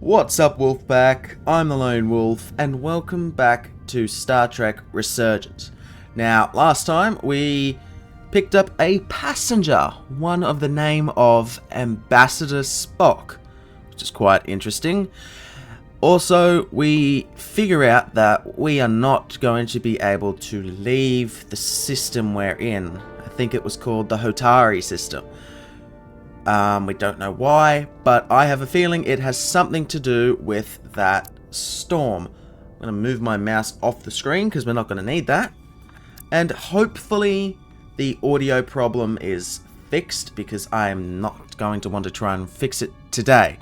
What's up, Wolfpack? I'm the Lone Wolf, and welcome back to Star Trek Resurgence. Now, last time we picked up a passenger, one of the name of Ambassador Spock, which is quite interesting. Also, we figure out that we are not going to be able to leave the system we're in. I think it was called the Hotari system. We don't know why, but I have a feeling it has something to do with that storm. I'm going to move my mouse off the screen because we're not going to need that. And hopefully the audio problem is fixed because I am not going to want to try and fix it today.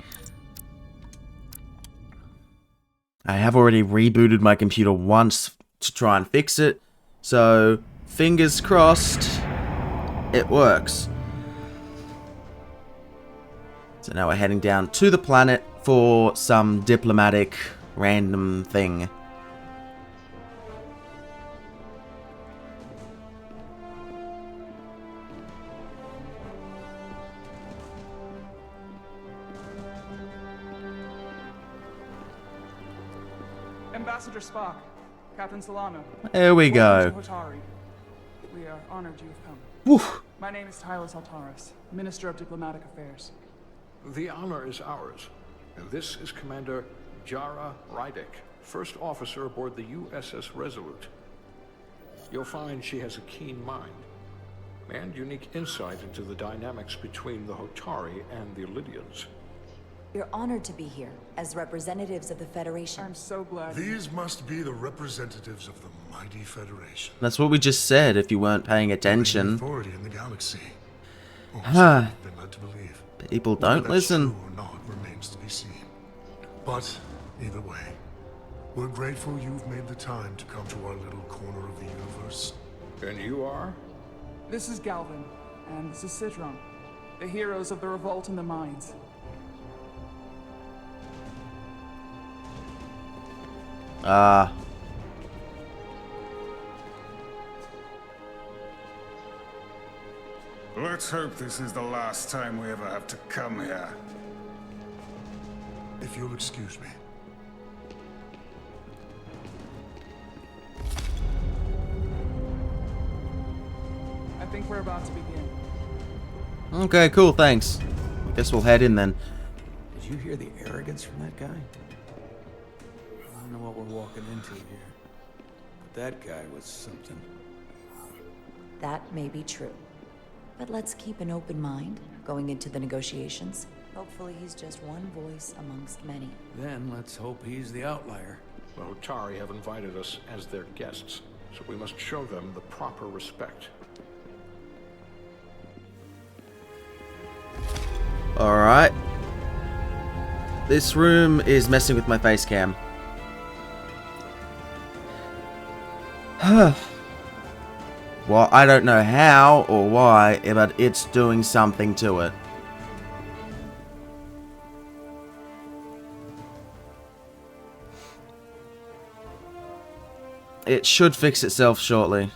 I have already rebooted my computer once to try and fix it, so fingers crossed it works. So now we're heading down to the planet for some diplomatic random thing. Ambassador Spock, Captain Solano. There we go. Welcome to Hotari. We are honored you have come. Woof. My name is Tyler Saltaris, Minister of Diplomatic Affairs. The honor is ours. And this is Commander Jara Rydick, first officer aboard the USS Resolute. You'll find she has a keen mind and unique insight into the dynamics between the Hotari and the Illydians. We're honored to be here as representatives of the Federation. I'm so glad. These must be the representatives of the mighty Federation. That's what we just said if you weren't paying attention. Authority in the galaxy. Huh. Been led to believe. People don't Whether that's listen. true or not remains to be seen. But either way, we're grateful you've made the time to come to our little corner of the universe. And you are? This is Galvin, and this is Citron, the heroes of the revolt in the mines. Let's hope this is the last time we ever have to come here. If you'll excuse me. I think we're about to begin. Okay, cool, thanks. I guess we'll head in then. Did you hear the arrogance from that guy? I don't know what we're walking into here, but that guy was something. That may be true. But let's keep an open mind going into the negotiations. Hopefully he's just one voice amongst many. Then let's hope he's the outlier. The Hotari have invited us as their guests, so we must show them the proper respect. Alright. This room is messing with my face cam. Well, I don't know how or why, but it's doing something to it. It should fix itself shortly.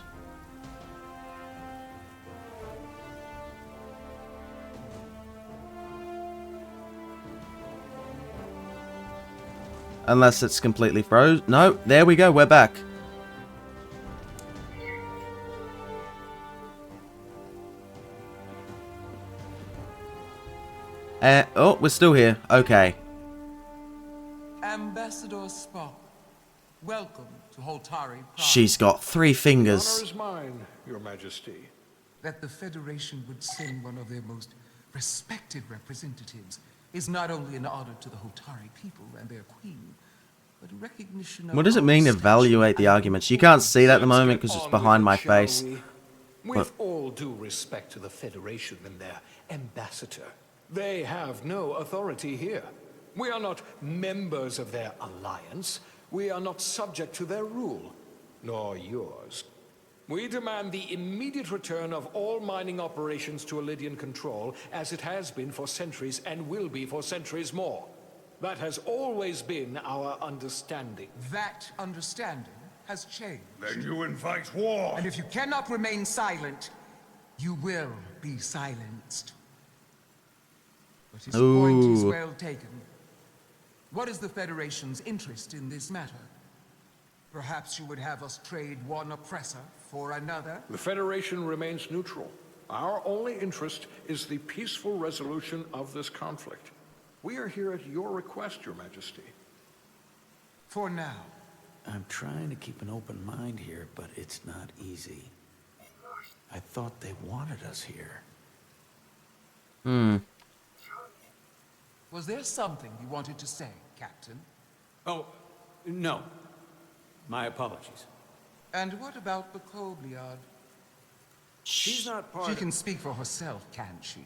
Unless it's completely froze. No, there we go, we're back. Oh, we're still here. Okay. Ambassador Spock, welcome to Hotari Prime. She's got 3 The fingers. honor is mine, Your Majesty. That the Federation would send one of their most respected representatives is not only an honor to the Hotari people and their queen, but a recognition of What does it mean, our evaluate the station arguments? You can't see that at the Let's moment get because it's on behind with my it, shall face. we? With all due respect to the Federation and their ambassador, they have no authority here. We are not members of their alliance. We are not subject to their rule, nor yours. We demand the immediate return of all mining operations to Illydian control, as it has been for centuries and will be for centuries more. That has always been our understanding. That understanding has changed. Then you invite war. And if you cannot remain silent, you will be silenced. But his point is Ooh. well taken. What is the Federation's interest in this matter? Perhaps you would have us trade one oppressor for another? The Federation remains neutral. Our only interest is the peaceful resolution of this conflict. We are here at your request, Your Majesty. For now. I'm trying to keep an open mind here, but it's not easy. I thought they wanted us here. Was there something you wanted to say, Captain? Oh, no. My apologies. And what about the Kobliad? She's not part She of... can speak for herself, can't she?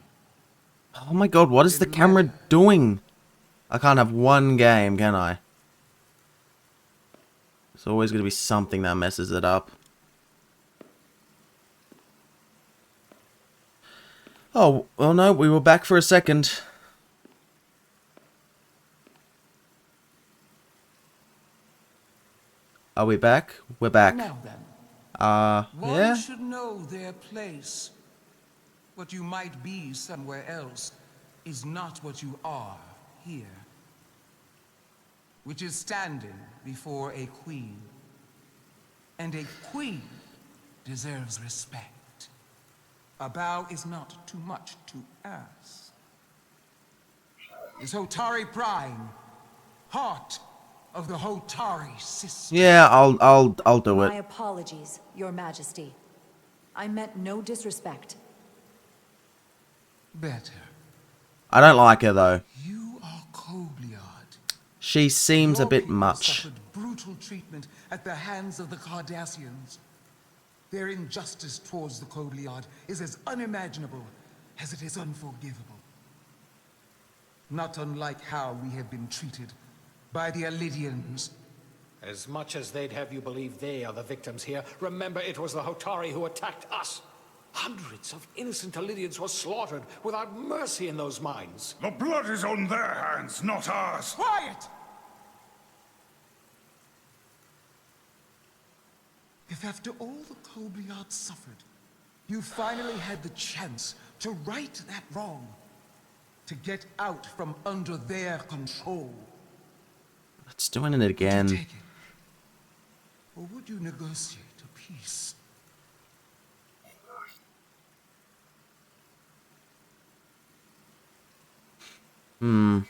Oh my god, what is the camera doing? I can't have one game, can I? There's always going to be something that messes it up. Oh, well no, we were back for a second. Are we back? We're back. Now then. Yeah? One should know their place. What you might be somewhere else is not what you are here. Which is standing before a queen. And a queen deserves respect. A bow is not too much to ask. Is Hotari Prime heart of the Hotari system? Yeah, I'll do My it. apologies, Your Majesty. I meant no disrespect. Better. I don't like her though. You are Kobliad. She seems a Your bit people much. suffered brutal treatment at the hands of the Cardassians. Their injustice towards the Kobliad is as unimaginable as it is unforgivable. Not unlike how we have been treated by the Elidians. As much as they'd have you believe they are the victims here, remember it was the Hotari who attacked us. Hundreds of innocent Elidians were slaughtered without mercy in those mines. The blood is on their hands, not ours. Quiet! If after all the Kobliad suffered, you finally had the chance to right that wrong, to get out from under their control, It's doing it would again. you take it? Or would you negotiate a peace?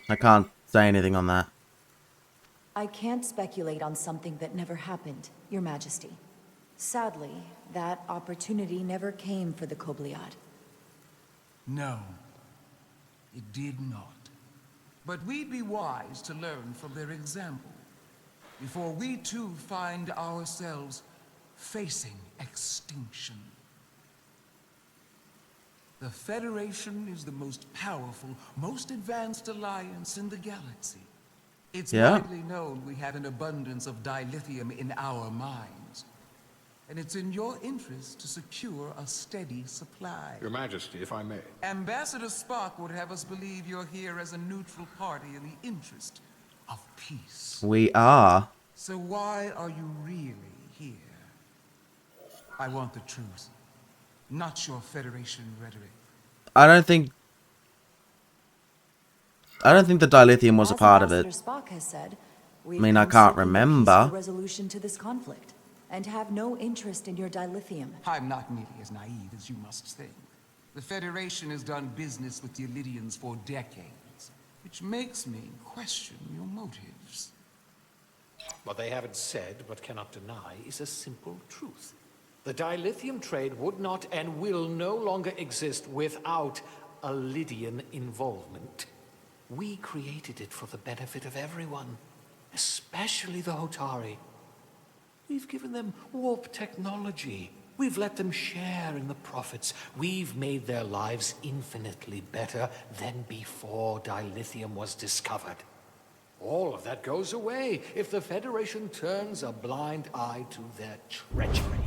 I can't say anything on that. I can't speculate on something that never happened, Your Majesty. Sadly, that opportunity never came for the Kobliad. No, it did not. But we'd be wise to learn from their example, before we too find ourselves facing extinction. The Federation is the most powerful, most advanced alliance in the galaxy. It's Yeah. widely known we have an abundance of dilithium in our mines. And it's in your interest to secure a steady supply. Your Majesty, if I may. Ambassador Spock would have us believe you're here as a neutral party in the interest of peace. We are. So why are you really here? I want the truth, not your Federation rhetoric. I don't think the dilithium was a As part of it. Ambassador Spock has said, we've I mean, I come can't seeking a remember. peaceful resolution to this conflict, and have no interest in your dilithium. I'm not nearly as naive as you must think. The Federation has done business with the Elidians for decades, which makes me question your motives. What they haven't said, but cannot deny, is a simple truth. The dilithium trade would not and will no longer exist without Elidian involvement. We created it for the benefit of everyone, especially the Hotari. We've given them warp technology. We've let them share in the profits. We've made their lives infinitely better than before dilithium was discovered. All of that goes away if the Federation turns a blind eye to their treachery.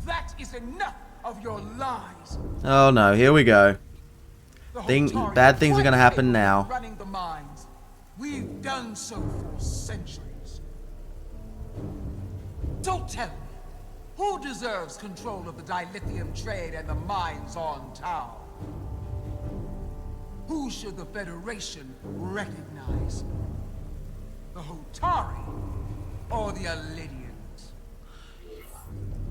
That is enough of your lies. Oh no, here we go. The Bad Hotari things are gonna happen capable now. of running the mines. We've done so for centuries. Don't tell me, who deserves control of the dilithium trade and the mines on Tau? Who should the Federation recognize? Hotari or the Elidians?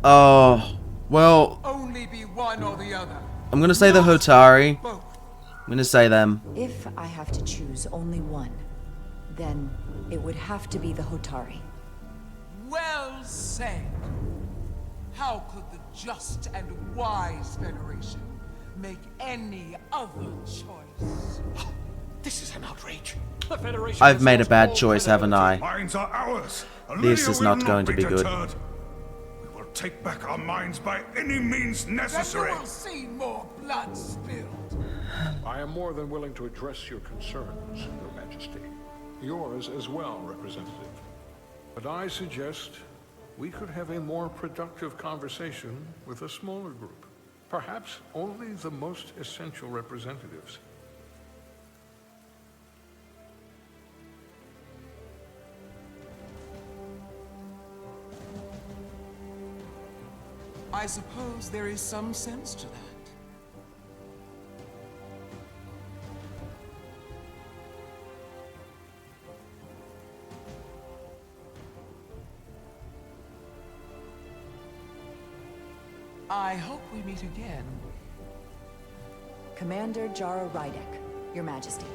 Oh, well, Only be one or the other. I'm gonna say the Not Hotari. both. I'm gonna say them. If I have to choose only one, then it would have to be the Hotari. Well said. How could the just and wise Federation make any other choice? This is an outrage. The Federation I've has made a lost bad all choice, haven't I? Mines are ours. This Lydia is will not going to be good. deterred. We will take back our mines by any means Then necessary. you will see more blood spilled. I am more than willing to address your concerns, Your Majesty. Yours as well, Representative. But I suggest we could have a more productive conversation with a smaller group. Perhaps only the most essential representatives. I suppose there is some sense to that. I hope we meet again. Commander Jara Rydek, Your Majesty.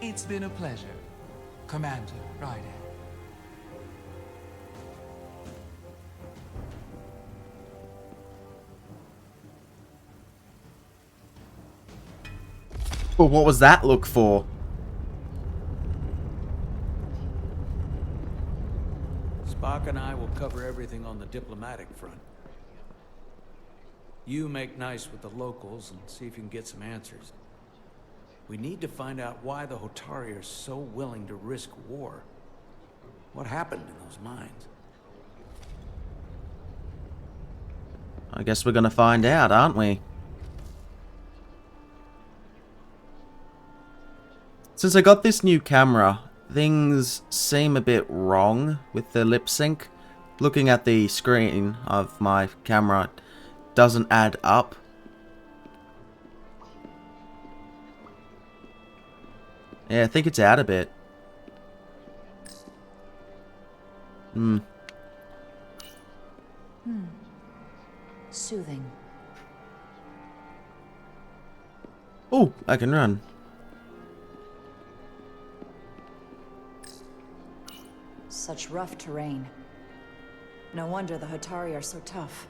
It's been a pleasure, Commander Rydek. Well, what was that look for? Spock and I will cover everything on the diplomatic front. You make nice with the locals and see if you can get some answers. We need to find out why the Hotari are so willing to risk war. What happened in those mines? I guess we're gonna find out, aren't we? Since I got this new camera, things seem a bit wrong with the lip sync. Looking at the screen of my camera doesn't add up. Yeah, I think it's out a bit. Soothing. Oh, I can run. Such rough terrain. No wonder the Hotari are so tough.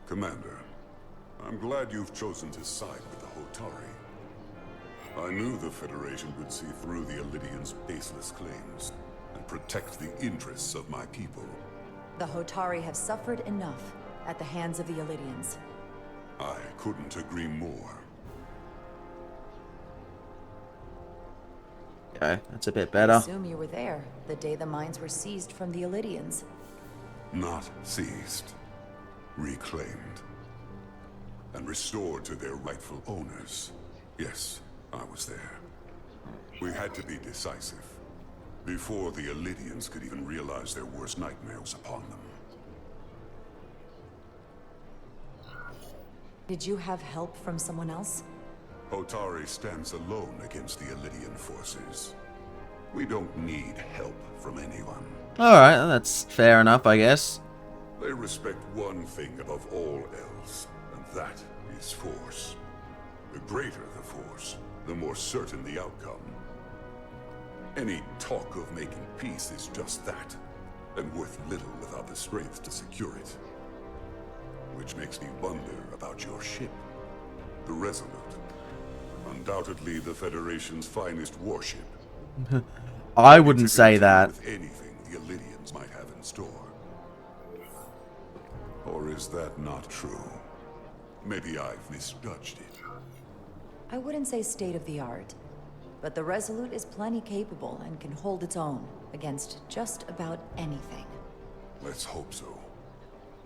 Commander, I'm glad you've chosen to side with the Hotari. I knew the Federation would see through the Elidians' baseless claims and protect the interests of my people. The Hotari have suffered enough at the hands of the Elidians. I couldn't agree more. Okay, that's a bit I better. assume you were there the day the mines were seized from the Elidians. Not seized, reclaimed, and restored to their rightful owners. Yes, I was there. We had to be decisive, before the Elidians could even realize their worst nightmare was upon them. Did you have help from someone else? Hotari stands alone against the Elidian forces. We don't need help from anyone. Alright, that's fair enough, I guess. They respect one thing above all else, and that is force. The greater the force, the more certain the outcome. Any talk of making peace is just that, and worth little without the strength to secure it. Which makes me wonder about your ship, the Resolute. Undoubtedly the Federation's finest warship. I wouldn't say that. With anything the Elidians might have in store. Or is that not true? Maybe I've misjudged it. I wouldn't say state of the art, but the Resolute is plenty capable and can hold its own against just about anything. Let's hope so.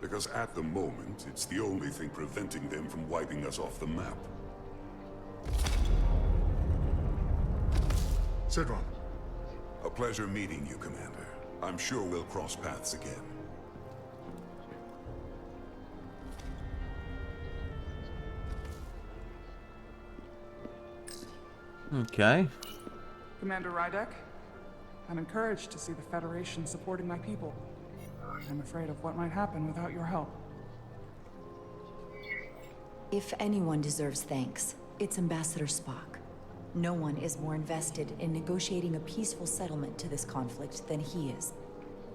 Because at the moment, it's the only thing preventing them from wiping us off the map. Sidron. A pleasure meeting you, Commander. I'm sure we'll cross paths again. Okay. Commander Rydek, I'm encouraged to see the Federation supporting my people. I'm afraid of what might happen without your help. If anyone deserves thanks, it's Ambassador Spock. No one is more invested in negotiating a peaceful settlement to this conflict than he is.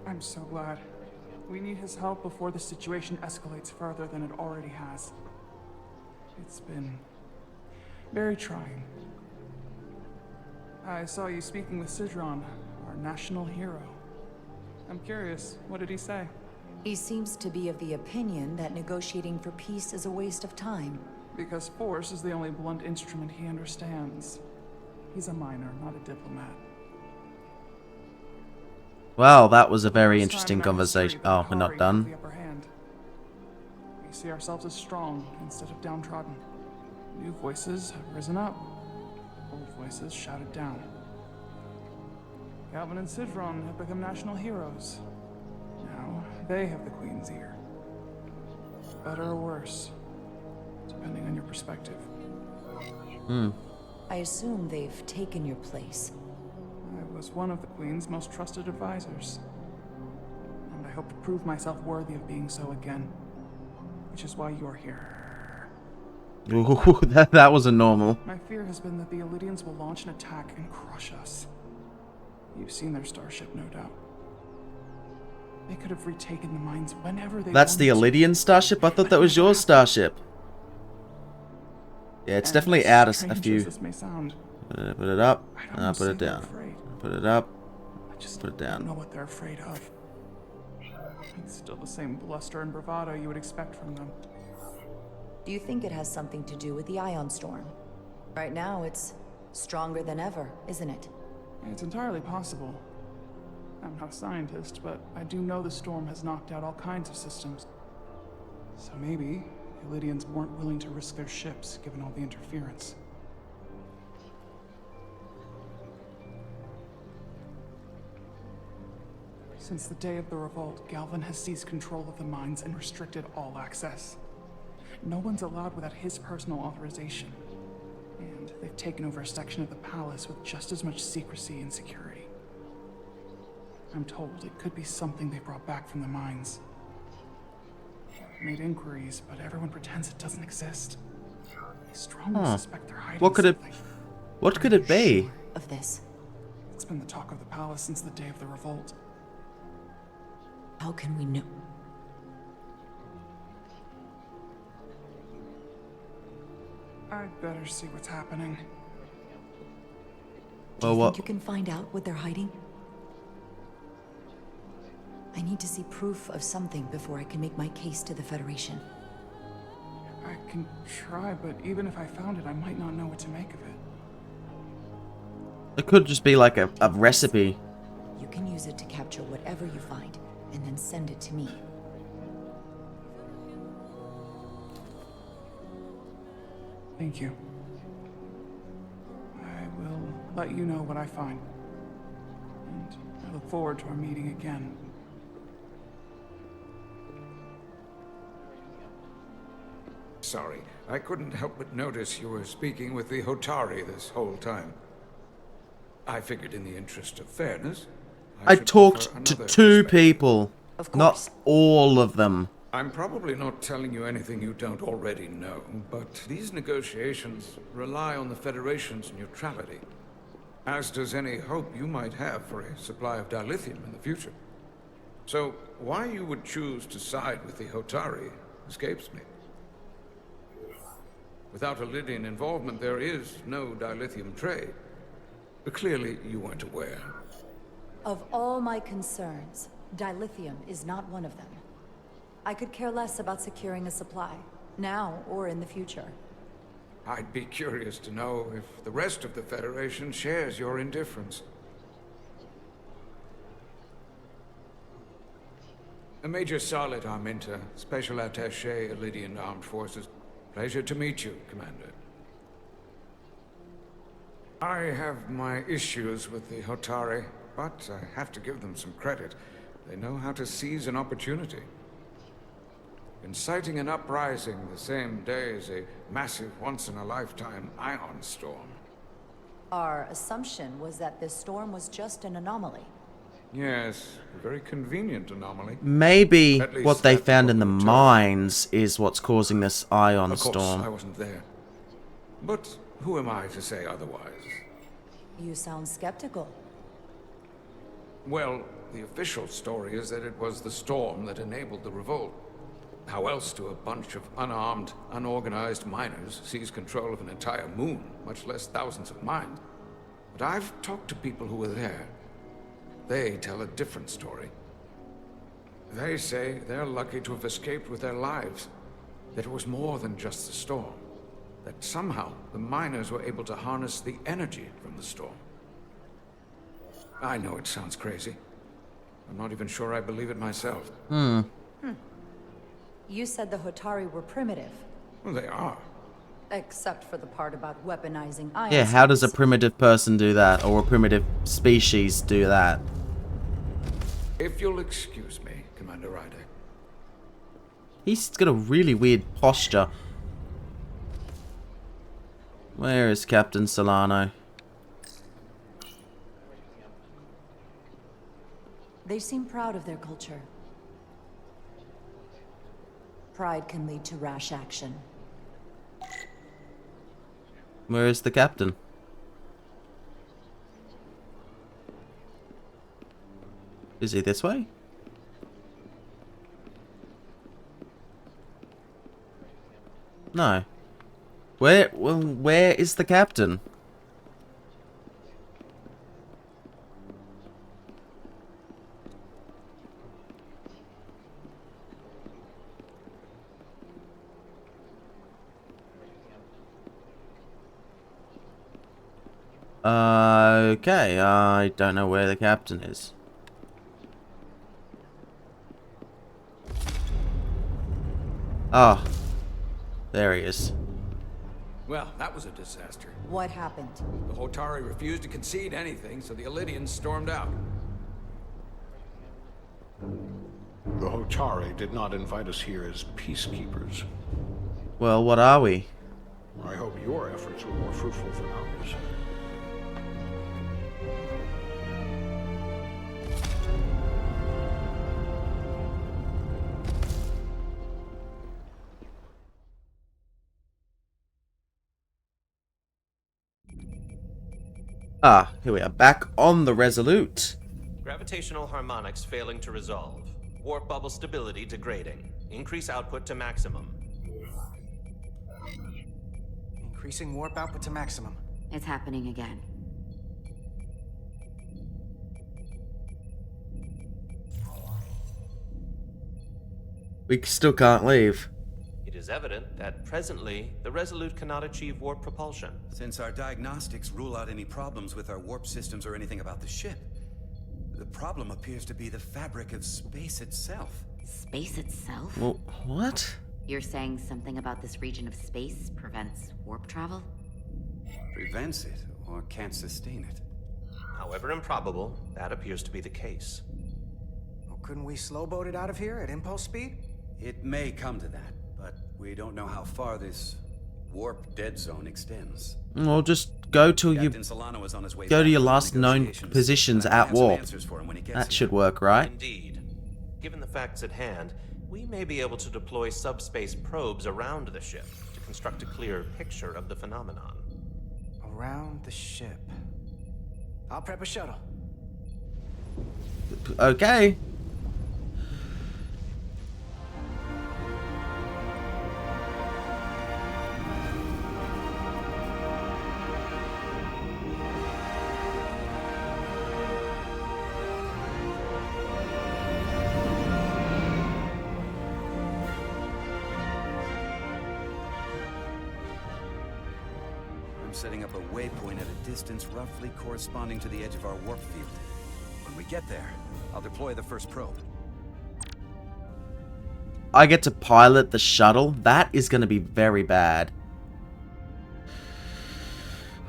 I'm so glad. We need his help before the situation escalates further than it already has. It's been very trying. I saw you speaking with Sidron, our national hero. I'm curious, what did he say? He seems to be of the opinion that negotiating for peace is a waste of time. Because force is the only blunt instrument he understands. He's a miner, not a diplomat. Well, that was a very First interesting time in our history conversation. that Oh, we're Atari not have done. the upper hand. We see ourselves as strong instead of downtrodden. New voices have risen up. Old voices shouted down. Galvin and Sidron have become national heroes. Now they have the Queen's ear. Better or worse, depending on your perspective. I assume they've taken your place. I was one of the Queen's most trusted advisors. And I hope to prove myself worthy of being so again. Which is why you're here. Ooh, that wasn't normal. My fear has been that the Illidians will launch an attack and crush us. You've seen their starship, no doubt. They could have retaken the mines whenever they That's the wanted to. Illidian starship? I thought that was your starship. Yeah, it's And definitely as out a strange few. as this may sound, Put it up, I don't and I'll put see it they're down. afraid. Put it up, I just put it don't know down. what they're afraid of. It's still the same bluster and bravado you would expect from them. Do you think it has something to do with the ion storm? Right now, it's stronger than ever, isn't it? It's entirely possible. I'm not a scientist, but I do know the storm has knocked out all kinds of systems. So maybe the Illidians weren't willing to risk their ships, given all the interference. Since the day of the revolt, Galvin has seized control of the mines and restricted all access. No one's allowed without his personal authorization. And they've taken over a section of the palace with just as much secrecy and security. I'm told it could be something they brought back from the mines. I've made inquiries, but everyone pretends it doesn't exist. I strongly suspect they're hiding What could it? something. What could it be? Of this. It's been the talk of the palace since the day of the revolt. How can we know? I'd better see what's happening. Do Well, you what? think you can find out what they're hiding? I need to see proof of something before I can make my case to the Federation. I can try, but even if I found it, I might not know what to make of it. It could just be like a recipe. You can use it to capture whatever you find, and then send it to me. Thank you. I will let you know what I find. And I look forward to our meeting again. Sorry, I couldn't help but notice you were speaking with the Hotari this whole time. I figured in the interest of fairness, I should offer talked to another 2 perspective. people, Of not course. all of them. I'm probably not telling you anything you don't already know, but these negotiations rely on the Federation's neutrality, as does any hope you might have for a supply of dilithium in the future. So, why you would choose to side with the Hotari escapes me. Without Illidian involvement, there is no dilithium trade. But clearly, you weren't aware. Of all my concerns, dilithium is not one of them. I could care less about securing a supply, now or in the future. I'd be curious to know if the rest of the Federation shares your indifference. Major Salit Arminta, Special Attaché, Illidian Armed Forces. Pleasure to meet you, Commander. I have my issues with the Hotari, but I have to give them some credit. They know how to seize an opportunity. Inciting an uprising the same day as a massive, once-in-a-lifetime ion storm. Our assumption was that this storm was just an anomaly. Yes, a very convenient anomaly. Maybe At least what they that's found what in the we're told. mines is what's causing this ion Of course, storm. I wasn't there. But who am I to say otherwise? You sound skeptical. Well, the official story is that it was the storm that enabled the revolt. How else do a bunch of unarmed, unorganized miners seize control of an entire moon, much less thousands of mines? But I've talked to people who were there. They tell a different story. They say they're lucky to have escaped with their lives. That it was more than just the storm. That somehow the miners were able to harness the energy from the storm. I know it sounds crazy. I'm not even sure I believe it myself. You said the Hotari were primitive, Well, they are. except for the part about weaponizing ion Yeah, how does a storms. primitive person do that? Or a primitive species do that? If you'll excuse me, Commander Ryder. He's got a really weird posture. Where is Captain Solano? They seem proud of their culture. Pride can lead to rash action. Where is the captain? Is he this way? No. Where is the captain? Okay, I don't know where the captain is. Oh, there he is. Well, that was a disaster. What happened? The Hotari refused to concede anything, so the Illidians stormed out. The Hotari did not invite us here as peacekeepers. Well, what are we? I hope your efforts were more fruitful than ours. Ah, here we are, back on the Resolute. Gravitational harmonics failing to resolve. Warp bubble stability degrading. Increase output to maximum. Increasing warp output to maximum. It's happening again. We still can't leave. It is evident that presently the Resolute cannot achieve warp propulsion. Since our diagnostics rule out any problems with our warp systems or anything about the ship, the problem appears to be the fabric of space itself. Space itself? Well, what? You're saying something about this region of space prevents warp travel? Prevents it, or can't sustain it. However improbable, that appears to be the case. Well, couldn't we slowboat it out of here at impulse speed? It may come to that, but we don't know how far this warp dead zone extends. Well, just go to Captain Solano is on his way go to back your from last known negotiations, positions and I at have some warp. answers for him when he gets That here. should work, right? Indeed. Given the facts at hand, we may be able to deploy subspace probes around the ship to construct a clearer picture of the phenomenon. Around the ship. I'll prep a shuttle. Okay. Setting up a waypoint at a distance roughly corresponding to the edge of our warp field. When we get there, I'll deploy the first probe. I get to pilot the shuttle. That is going to be very bad.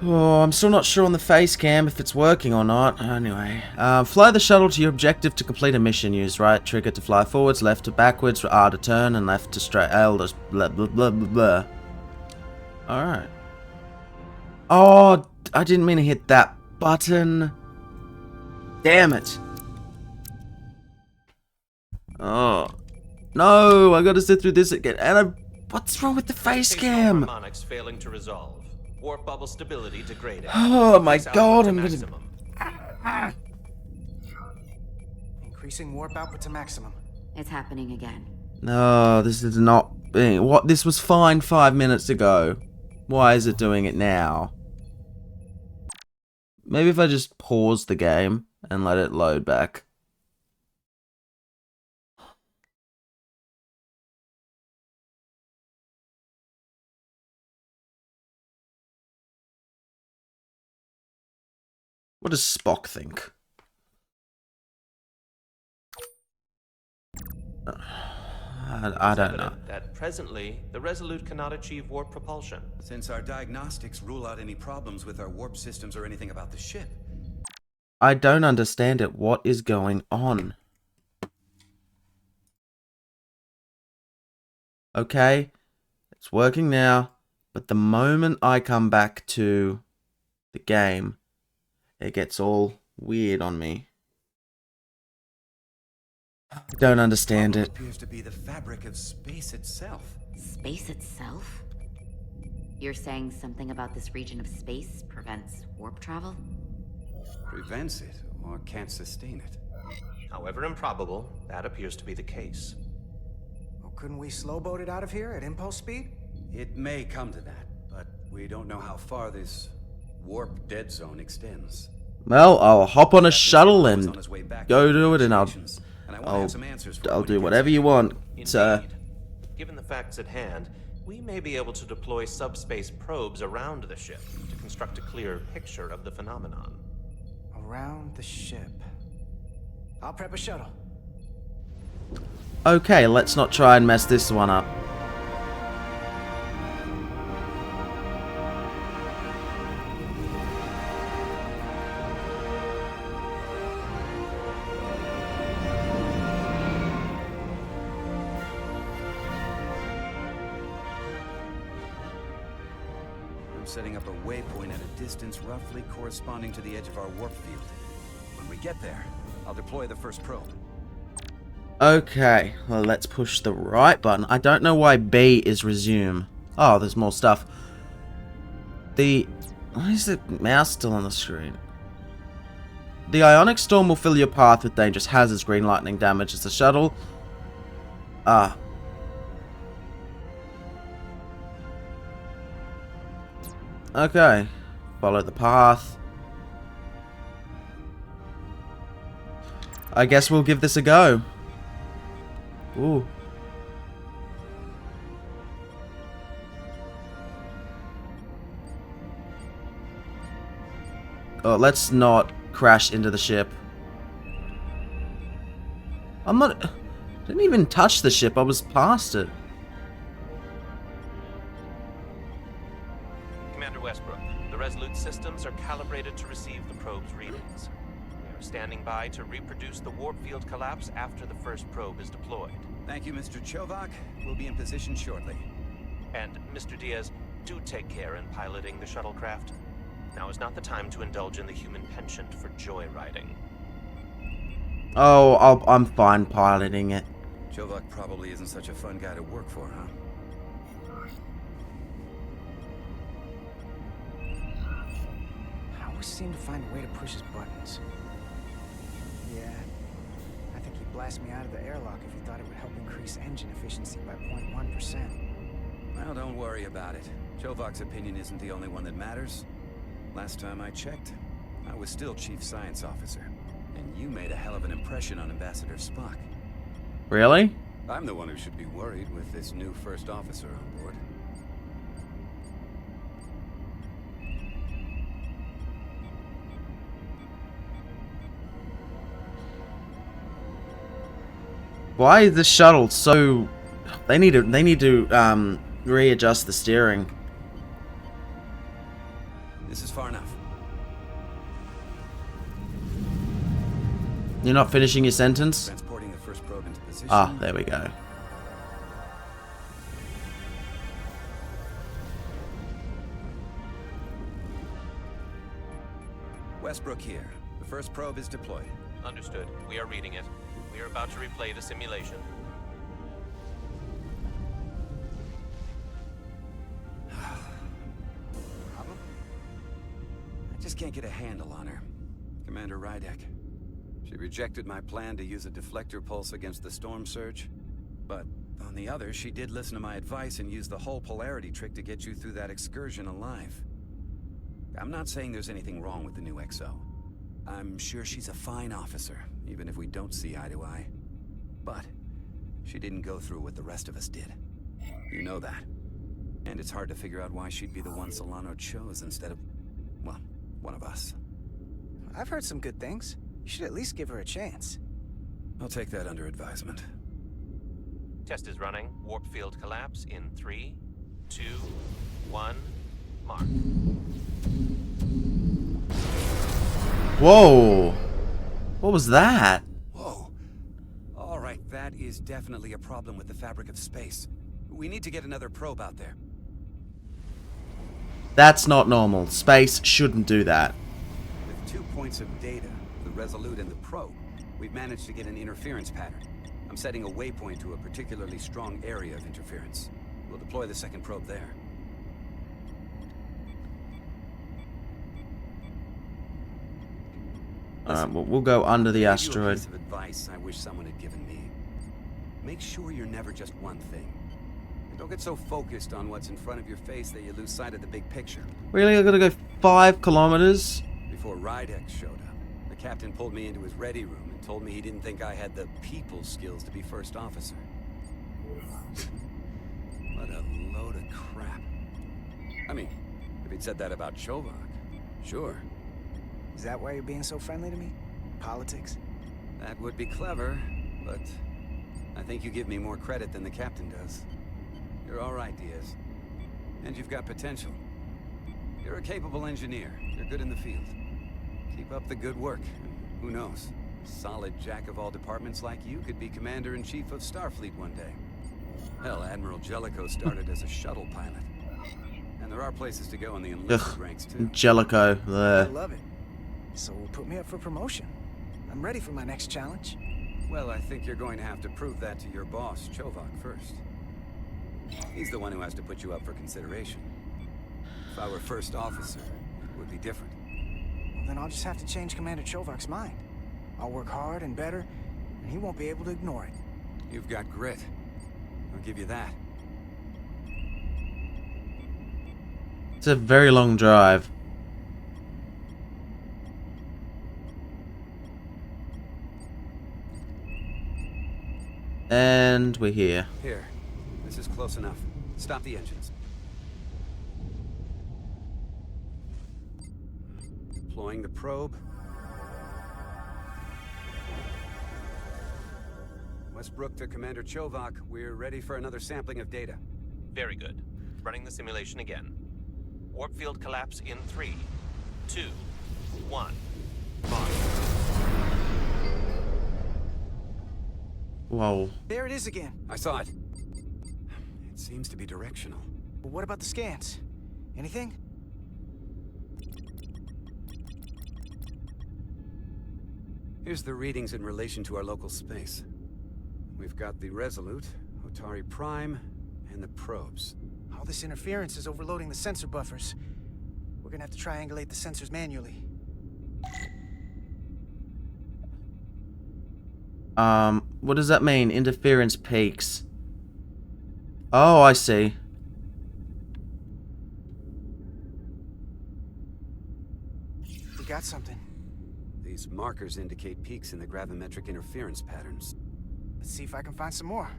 Oh, I'm still not sure on the face cam if it's working or not. Anyway, fly the shuttle to your objective to complete a mission. Use right trigger to fly forwards, left to backwards, R to turn, and left to straight. L to blah blah blah blah blah. Alright. Oh, I didn't mean to hit that button. Damn it. Oh. No, I gotta sit through this again. And what's wrong with the face cam? Harmonics failing to resolve. Warp bubble stability degrading. Oh my god, I'm gonna... Increasing warp output to maximum. It's happening again. No, this is not being... What? This was fine 5 minutes ago. Why is it doing it now? Maybe if I just pause the game and let it load back. What does Spock think? I don't know. That presently, the Resolute cannot achieve warp propulsion. Since our diagnostics rule out any problems with our warp systems or anything about the ship. I don't understand it. What is going on? Okay, it's working now, but the moment I come back to the game, it gets all weird on me. I don't understand it. Appears to be the fabric of space itself. Space itself? You're saying something about this region of space prevents warp travel? Prevents it, or can't sustain it. However improbable, that appears to be the case. Well, couldn't we slowboat it out of here at impulse speed? It may come to that, but we don't know how far this warp dead zone extends. Well, I'll hop on a shuttle and go do it, and I'll do whatever you want, sir. Given the facts at hand, we may be able to deploy subspace probes around the ship to construct a clear picture of the phenomenon. Around the ship. I'll prep a shuttle. Okay, let's not try and mess this one up. Setting up a waypoint at a distance roughly corresponding to the edge of our warp field. When we get there, I'll deploy the first probe. Okay, well, let's push the right button. I don't know why B is resume. Oh, there's more stuff. Why is the mouse still on the screen? The ionic storm will fill your path with dangerous hazards. Green lightning damages the shuttle. Okay, follow the path. I guess we'll give this a go. Ooh. Oh, let's not crash into the ship. I didn't even touch the ship, I was past it. The Resolute systems are calibrated to receive the probe's readings. We are standing by to reproduce the warp field collapse after the first probe is deployed. Thank you, Mr. Chovak. We'll be in position shortly. And, Mr. Diaz, do take care in piloting the shuttlecraft. Now is not the time to indulge in the human penchant for joyriding. Oh, I'm fine piloting it. Chovak probably isn't such a fun guy to work for, huh? Seem to find a way to push his buttons. Yeah, I think he'd blast me out of the airlock if he thought it would help increase engine efficiency by 0.1%. Well, don't worry about it. Chovak's opinion isn't the only one that matters. Last time I checked, I was still Chief Science Officer, and you made a hell of an impression on Ambassador Spock. Really? I'm the one who should be worried with this new first officer on board. Why is this shuttle so... They need to readjust the steering. This is far enough. You're not finishing your sentence? Transporting the first probe into position. Ah, there we go. Westbrook here. The first probe is deployed. Understood. We are reading it. We are about to replay the simulation. Problem? I just can't get a handle on her. Commander Rydek. She rejected my plan to use a deflector pulse against the storm surge. But on the other, she did listen to my advice and use the whole polarity trick to get you through that excursion alive. I'm not saying there's anything wrong with the new XO. I'm sure she's a fine officer, even if we don't see eye to eye. But she didn't go through what the rest of us did. You know that. And it's hard to figure out why she'd be the one Solano chose instead of, well, one of us. I've heard some good things. You should at least give her a chance. I'll take that under advisement. Test is running. Warp field collapse in 3, 2, 1, mark. Whoa! What was that? Whoa. All right, that is definitely a problem with the fabric of space. We need to get another probe out there. That's not normal. Space shouldn't do that. With 2 points of data, the Resolute and the probe, we've managed to get an interference pattern. I'm setting a waypoint to a particularly strong area of interference. We'll deploy the second probe there. Alright, well, we'll go under the asteroid. Piece of advice I wish someone had given me. Make sure you're never just one thing. And don't get so focused on what's in front of your face that you lose sight of the big picture. Really? I gotta go 5 kilometers? Before Rydek showed up, the captain pulled me into his ready room and told me he didn't think I had the people skills to be first officer. What a load of crap. I mean, if he'd said that about Chovak, sure. Is that why you're being so friendly to me? Politics? That would be clever, but I think you give me more credit than the captain does. You're all right, Diaz. And you've got potential. You're a capable engineer. You're good in the field. Keep up the good work. Who knows? A solid jack of all departments like you could be commander-in-chief of Starfleet one day. Hell, Admiral Jellicoe started as a shuttle pilot. And there are places to go in the enlisted ranks, too. Jellicoe. I love it. So put me up for promotion. I'm ready for my next challenge. Well, I think you're going to have to prove that to your boss, Chovak, first. He's the one who has to put you up for consideration. If I were first officer, it would be different. Well, then I'll just have to change Commander Chovak's mind. I'll work hard and better, and he won't be able to ignore it. You've got grit. I'll give you that. It's a very long drive. And we're here. Here. This is close enough. Stop the engines. Deploying the probe. Westbrook to Commander Chovak. We're ready for another sampling of data. Very good. Running the simulation again. Warp field collapse in 3, 2, 1, mark. Whoa. There it is again. I saw it. It seems to be directional. Well, what about the scans? Anything? Here's the readings in relation to our local space. We've got the Resolute, Otari Prime, and the probes. All this interference is overloading the sensor buffers. We're gonna have to triangulate the sensors manually. What does that mean? Interference peaks. Oh, I see. We got something. These markers indicate peaks in the gravimetric interference patterns. Let's see if I can find some more.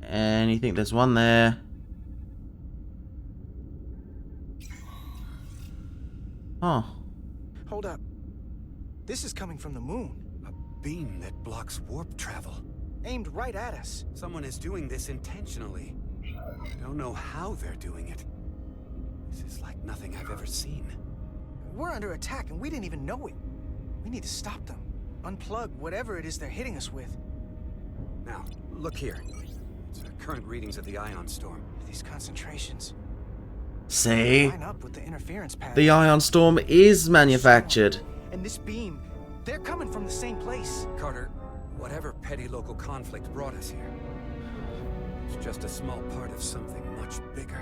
And you think there's one there? Oh. Hold up. This is coming from the moon. A beam that blocks warp travel. Aimed right at us. Someone is doing this intentionally. I don't know how they're doing it. This is like nothing I've ever seen. We're under attack and we didn't even know it. We need to stop them. Unplug whatever it is they're hitting us with. Now, look here. It's our current readings of the ion storm. These concentrations See? line up with the interference pattern. The ion storm is manufactured. And this beam, they're coming from the same place. Carter, whatever petty local conflict brought us here, it's just a small part of something much bigger.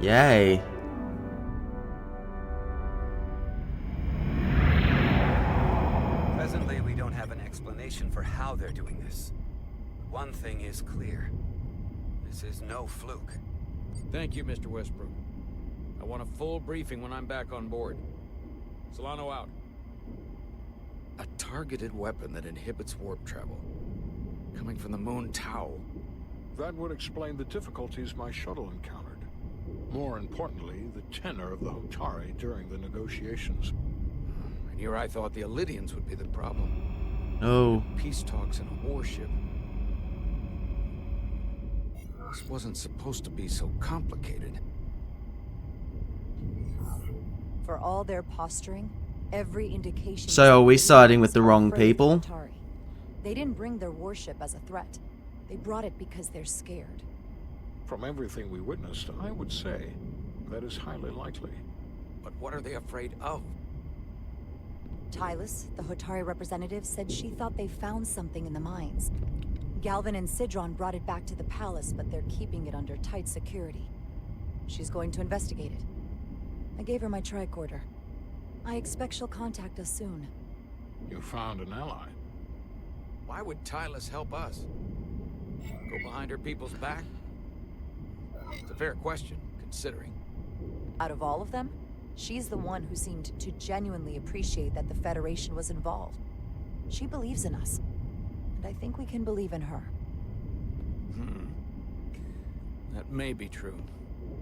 Yay. Presently, we don't have an explanation for how they're doing this. One thing is clear. This is no fluke. Thank you, Mr. Westbrook. I want a full briefing when I'm back on board. Solano out. A targeted weapon that inhibits warp travel. Coming from the moon Tau. That would explain the difficulties my shuttle encountered. More importantly, the tenor of the Hotari during the negotiations. And here I thought the Elydians would be the problem. Oh. Peace talks in a warship. This wasn't supposed to be so complicated. For all their posturing, every indication... So are we siding with the wrong people? They didn't bring their warship as a threat. They brought it because they're scared. From everything we witnessed, I would say that is highly likely. But what are they afraid of? Tylus, the Hotari representative, said she thought they found something in the mines. Galvin and Sidron brought it back to the palace, but they're keeping it under tight security. She's going to investigate it. I gave her my tricorder. I expect she'll contact us soon. You found an ally. Why would Tylus help us? Go behind her people's back? It's a fair question, considering. Out of all of them, she's the one who seemed to genuinely appreciate that the Federation was involved. She believes in us, and I think we can believe in her. That may be true.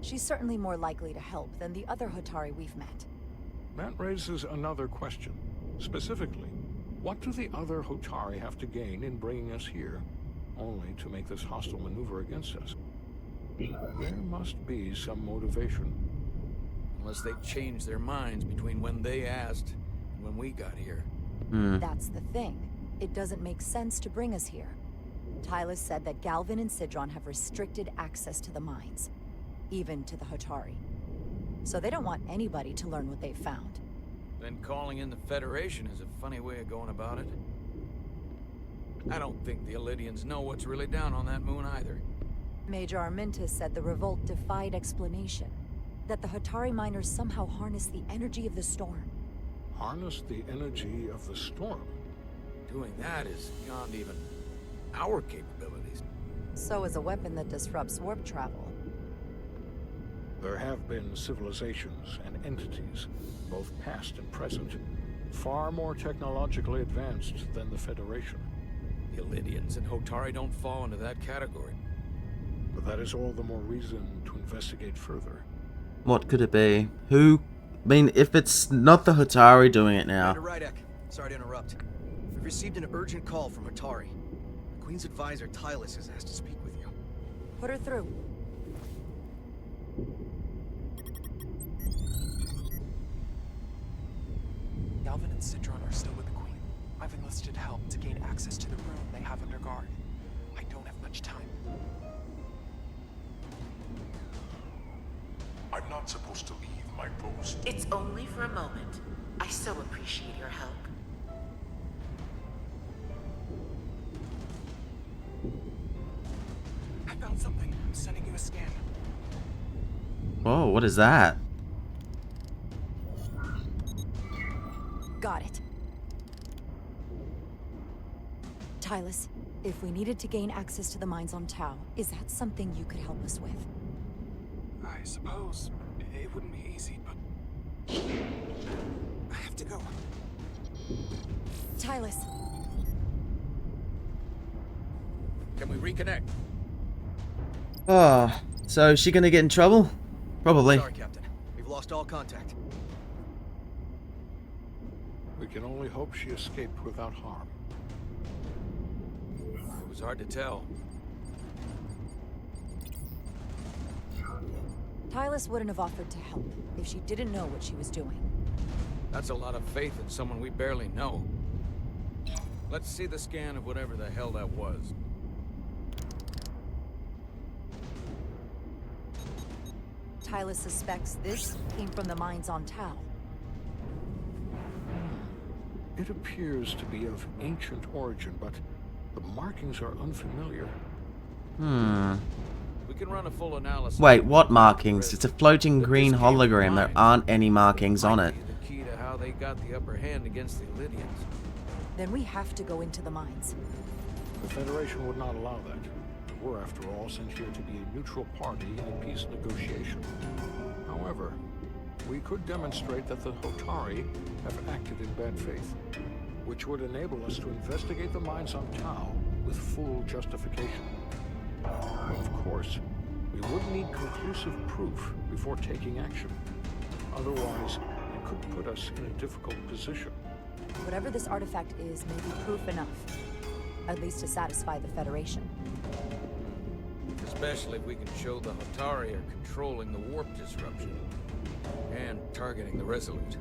She's certainly more likely to help than the other Hotari we've met. That raises another question. Specifically, what do the other Hotari have to gain in bringing us here, only to make this hostile maneuver against us? There must be some motivation. Unless they changed their minds between when they asked and when we got here. That's the thing. It doesn't make sense to bring us here. Tylus said that Galvin and Sidron have restricted access to the mines, even to the Hotari. So they don't want anybody to learn what they've found. Then calling in the Federation is a funny way of going about it. I don't think the Elydians know what's really down on that moon either. Major Armintus said the revolt defied explanation. That the Hotari miners somehow harnessed the energy of the storm. Harness the energy of the storm? Doing that is beyond even our capabilities. So is a weapon that disrupts warp travel. There have been civilizations and entities, both past and present, far more technologically advanced than the Federation. The Elydians and Hotari don't fall into that category. But that is all the more reason to investigate further. What could it be? Who? I mean, if it's not the Hotari doing it now. Commander Rydek, sorry to interrupt. We've received an urgent call from Hotari. The Queen's advisor, Tylus, has asked to speak with you. Put her through. Galvin and Sidron are still with the Queen. I've enlisted help to gain access to the room they have under guard. I don't have much time. I'm not supposed to leave my post. It's only for a moment. I so appreciate your help. I found something. I'm sending you a scan. Whoa, what is that? Got it. Tylus, if we needed to gain access to the mines on Tau, is that something you could help us with? I suppose it wouldn't be easy, but I have to go. Tylus. Can we reconnect? Oh, so is she gonna get in trouble? Probably. Sorry, Captain. We've lost all contact. We can only hope she escaped without harm. It was hard to tell. Tylus wouldn't have offered to help if she didn't know what she was doing. That's a lot of faith in someone we barely know. Let's see the scan of whatever the hell that was. Tylus suspects this came from the mines on Tau. It appears to be of ancient origin, but the markings are unfamiliar. We can run a full analysis. Wait, what markings? It's a floating green hologram. There aren't any markings on it. The key to how they got the upper hand against the Lydians. Then we have to go into the mines. The Federation would not allow that. We're, after all, sent here to be a neutral party in a peace negotiation. However, we could demonstrate that the Hotari have acted in bad faith, which would enable us to investigate the mines on Tau with full justification. Of course, we would need conclusive proof before taking action. Otherwise, it could put us in a difficult position. Whatever this artifact is may be proof enough. At least to satisfy the Federation. Especially if we can show the Hotari are controlling the warp disruption. And targeting the Resolute.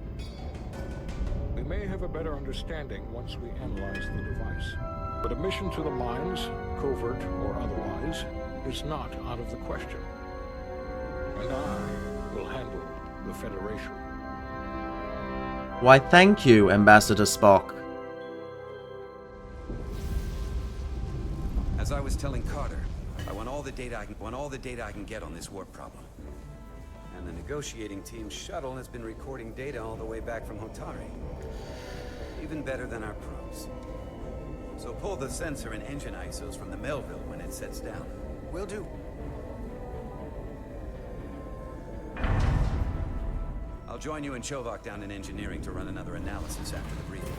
We may have a better understanding once we analyze the device. But a mission to the mines, covert or otherwise, is not out of the question. And I will handle the Federation. Why, thank you, Ambassador Spock. As I was telling Carter, I want all the data I can get on this warp problem. And the negotiating team's shuttle has been recording data all the way back from Hotari. Even better than our probes. So pull the sensor and engine ISOs from the Melville when it sets down. Will do. I'll join you and Chovak down in engineering to run another analysis after the briefing.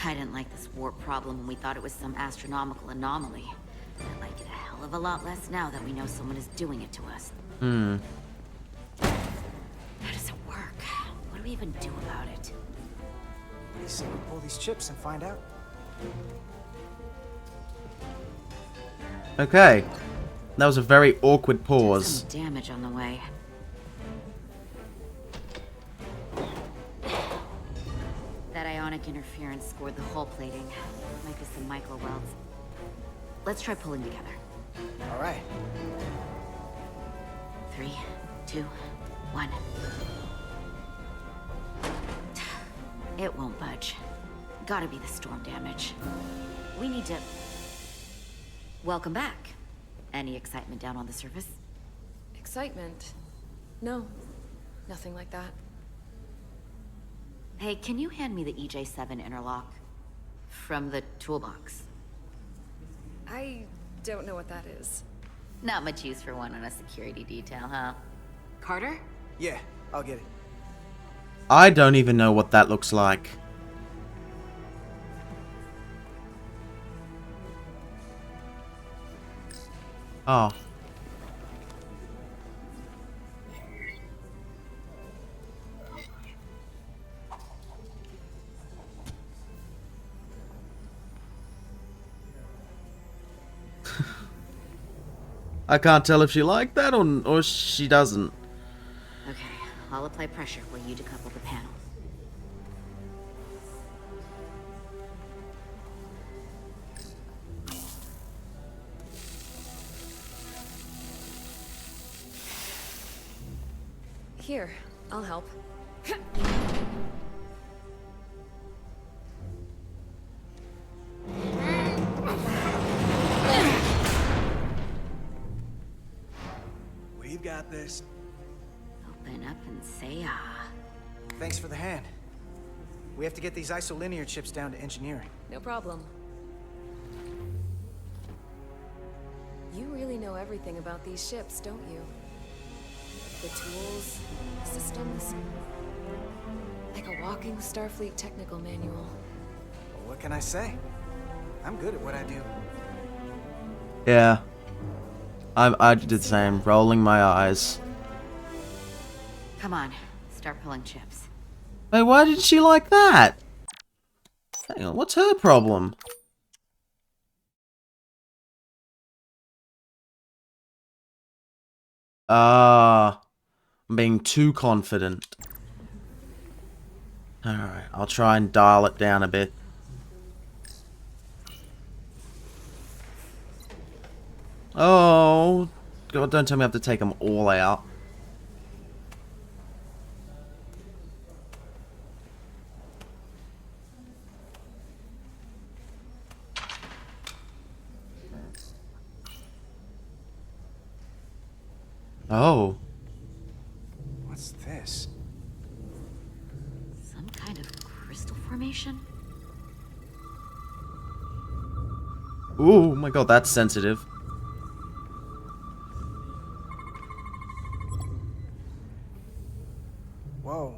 I didn't like this warp problem when we thought it was some astronomical anomaly. I like it a hell of a lot less now that we know someone is doing it to us. How does it work? What do we even do about it? What do you say we pull these chips and find out? Okay. That was a very awkward pause. Some damage on the way. That ionic interference scored the hull plating. Might be some micro welds. Let's try pulling together. All right. 3, 2, 1. It won't budge. Gotta be the storm damage. We need to... Welcome back. Any excitement down on the surface? Excitement? No. Nothing like that. Hey, can you hand me the EJ7 interlock? From the toolbox. I don't know what that is. Not much use for one on a security detail, huh? Carter? Yeah, I'll get it. I don't even know what that looks like. Oh. I can't tell if she liked that or she doesn't. Okay, I'll apply pressure while you decouple the panel. Here, I'll help. We've got this. Open up and say ah. Thanks for the hand. We have to get these isolinear chips down to engineering. No problem. You really know everything about these ships, don't you? The tools, systems. Like a walking Starfleet technical manual. Well, what can I say? I'm good at what I do. Yeah. I did the same, rolling my eyes. Come on, start pulling chips. Wait, why did she like that? Hang on, what's her problem? Ah, I'm being too confident. Alright, I'll try and dial it down a bit. Oh, God, don't tell me I have to take them all out. Oh. What's this? Some kind of crystal formation? Ooh, my God, that's sensitive. Whoa.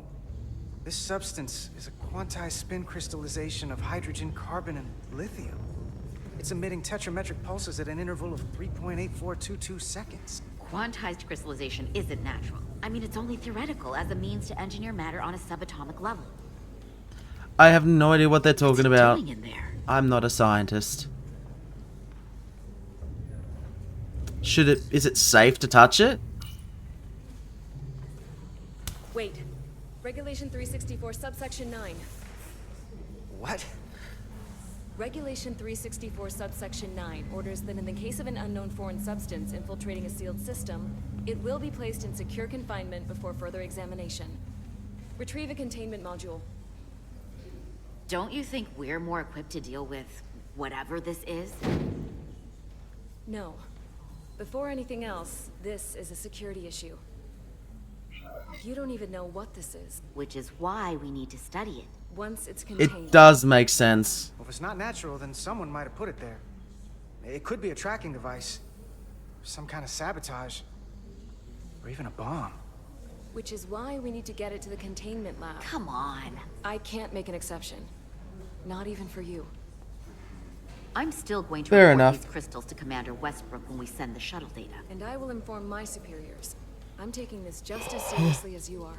This substance is a quantized spin crystallization of hydrogen, carbon, and lithium. It's emitting tetrametric pulses at an interval of 3.8422 seconds. Quantized crystallization isn't natural. I mean, it's only theoretical as a means to engineer matter on a subatomic level. I have no idea what they're talking about. Doing in there? I'm not a scientist. Is it safe to touch it? Wait. Regulation 364, subsection 9. What? Regulation 364, subsection 9 orders that in the case of an unknown foreign substance infiltrating a sealed system, it will be placed in secure confinement before further examination. Retrieve a containment module. Don't you think we're more equipped to deal with whatever this is? No. Before anything else, this is a security issue. You don't even know what this is. Which is why we need to study it. Once it's contained. It does make sense. Well, if it's not natural, then someone might have put it there. It could be a tracking device. Some kind of sabotage. Or even a bomb. Which is why we need to get it to the containment lab. Come on. I can't make an exception. Not even for you. I'm still going to Fair report enough. these crystals to Commander Westbrook when we send the shuttle data. And I will inform my superiors. I'm taking this just as seriously as you are.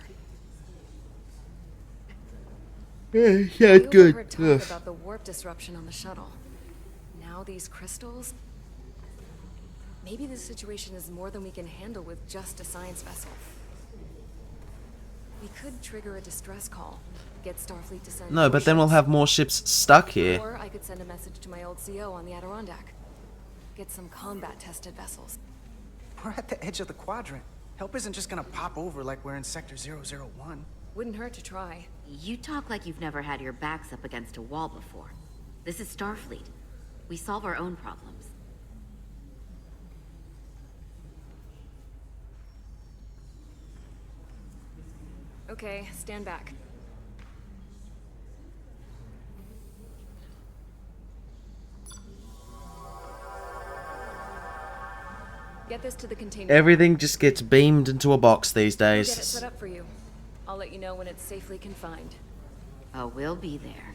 Yeah, I good. overheard talk about the warp disruption on the shuttle. Now these crystals? Maybe this situation is more than we can handle with just a science vessel. We could trigger a distress call. Get Starfleet to send No, more but then we'll ships. have more ships stuck here. Or I could send a message to my old CO on the Adirondack. Get some combat-tested vessels. We're at the edge of the quadrant. Help isn't just gonna pop over like we're in Sector 001. Wouldn't hurt to try. You talk like you've never had your backs up against a wall before. This is Starfleet. We solve our own problems. Okay, stand back. Get this to the containment. Everything just gets beamed into a box these I'll get it days. set up for you. I'll let you know when it's safely confined. Oh, we'll be there.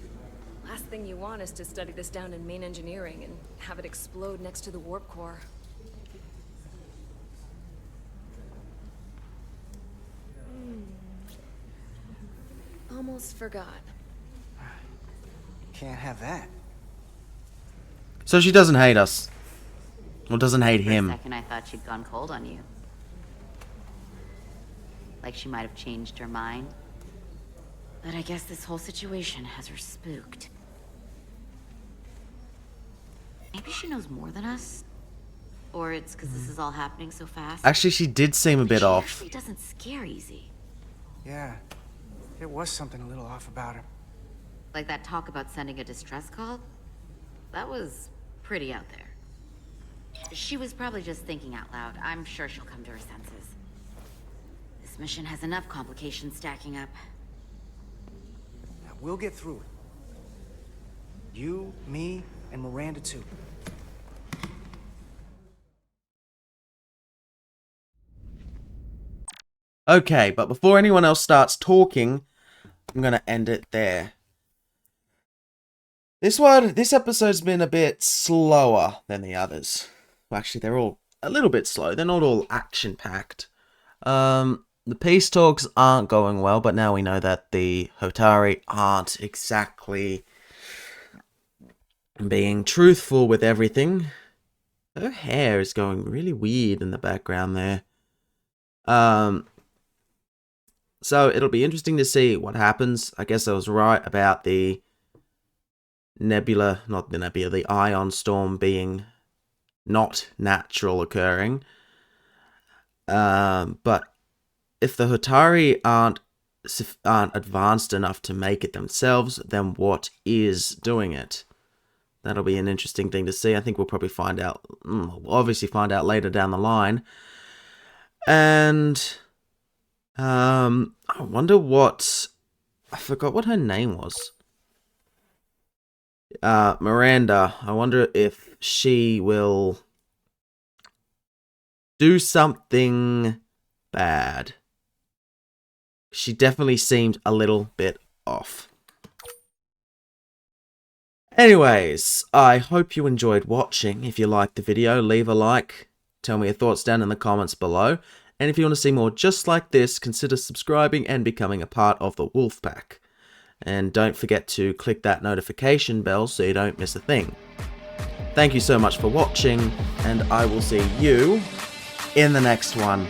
Last thing you want is to study this down in main engineering and have it explode next to the warp core. Almost forgot. Can't have that. So she doesn't hate us. Or doesn't hate For a him. second, I thought she'd gone cold on you. Like she might have changed her mind. But I guess this whole situation has her spooked. Maybe she knows more than us? Or it's because this is all happening so fast? Actually, she did seem a bit She off. actually doesn't scare easy. Yeah. There was something a little off about her. Like that talk about sending a distress call? That was pretty out there. She was probably just thinking out loud. I'm sure she'll come to her senses. This mission has enough complications stacking up. Now, we'll get through it. You, me, and Miranda too. Okay, but before anyone else starts talking, I'm gonna end it there. This episode's been a bit slower than the others. Well, actually, they're all a little bit slow. They're not all action-packed. The peace talks aren't going well, but now we know that the Hotari aren't exactly being truthful with everything. Her hair is going really weird in the background there. So it'll be interesting to see what happens. I guess I was right about the nebula, not the nebula, the ion storm being not natural occurring. But if the Hotari aren't advanced enough to make it themselves, then what is doing it? That'll be an interesting thing to see. I think we'll probably find out, obviously find out later down the line. And I wonder what, I forgot what her name was. Miranda. I wonder if she will do something bad. She definitely seemed a little bit off. Anyways, I hope you enjoyed watching. If you liked the video, leave a like. Tell me your thoughts down in the comments below. And if you want to see more just like this, consider subscribing and becoming a part of the Wolf Pack. And don't forget to click that notification bell so you don't miss a thing. Thank you so much for watching, and I will see you in the next one.